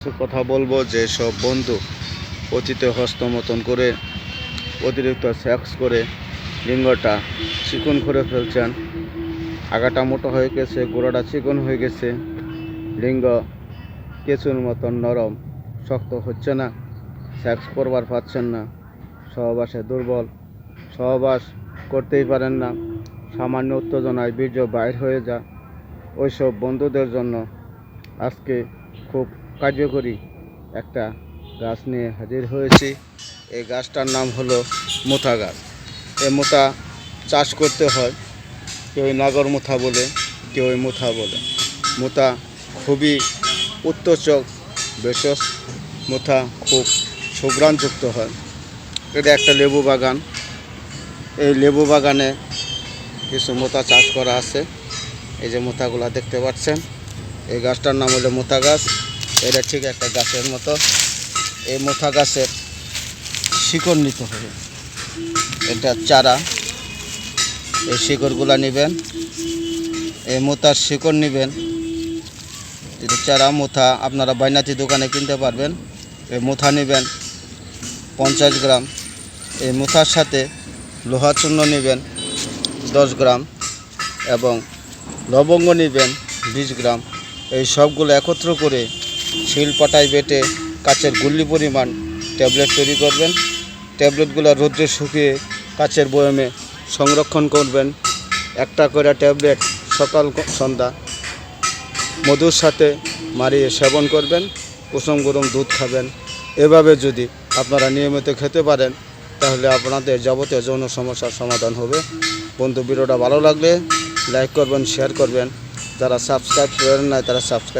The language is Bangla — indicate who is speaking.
Speaker 1: কিছু কথা বলবো যে সব বন্ধু অতীতে হস্তমতন করে অতিরিক্ত সেক্স করে লিঙ্গটা চিকন করে ফেলছেন। আগাটা মোটা হয়ে গেছে, গোড়াটা চিকন হয়ে গেছে, লিঙ্গ কেঁচুর মতন নরম শক্ত হচ্ছে না, সেক্স করবার পাচ্ছেন না, সহবাসে দুর্বল, সহবাস করতেই পারেন না, সামান্য উত্তেজনায় বীর্য বাইর হয়ে যায়। ওইসব বন্ধুদের জন্য আজকে খুব কার্যকরী একটা গাছ নিয়ে হাজির হয়েছি। এই গাছটার নাম হলো মুথা গাছ। এই মুথা চাষ করতে হয়, কেউ নাগর মুথা বলে, কেউ মুথা বলে। মুথা খুবই উত্তচক ভেষজ, মুথা খুব সুঘ্রাণযুক্ত হয়। এটা একটা লেবু বাগান। এই লেবু বাগানে কিছু মুথা চাষ করা আছে। এই যে মুথাগুলা দেখতে পাচ্ছেন, এই গাছটার নাম হলো মুথা গাছ। এটা ঠিক একটা গাছের মতো। এই মুথা গাছের শিকড় নিতে হবে, এটা চারা। এই শিকড়গুলা নেবেন, এই মুথার শিকড় নেবেন। এটা চারা মুথা আপনারা বাইনাতি দোকানে কিনতে পারবেন। এই মুথা নেবেন 50 গ্রাম। এই মুথার সাথে লোহা চূর্ণ নেবেন 10 গ্রাম এবং লবঙ্গ নেবেন 20 গ্রাম। এই সবগুলো একত্র করে শিলপাটায় বেটে কাচের গুল্লি পরিমাণ ট্যাবলেট তৈরি করবেন। ট্যাবলেটগুলো রোদ্রে শুকিয়ে কাচের বয়মে সংরক্ষণ করবেন। একটা করে ট্যাবলেট সকাল সন্ধ্যা মধুর সাথে মারিয়ে সেবন করবেন। কুসুম গরম দুধ খাবেন। এভাবে যদি আপনারা নিয়মিত খেতে পারেন তাহলে আপনাদের যাবতীয় যৌন সমস্যার সমাধান হবে। বন্ধু, ভিডিওটা ভালো লাগলে লাইক করবেন, শেয়ার করবেন। যারা সাবস্ক্রাইব করেন না তারা সাবস্ক্রাইব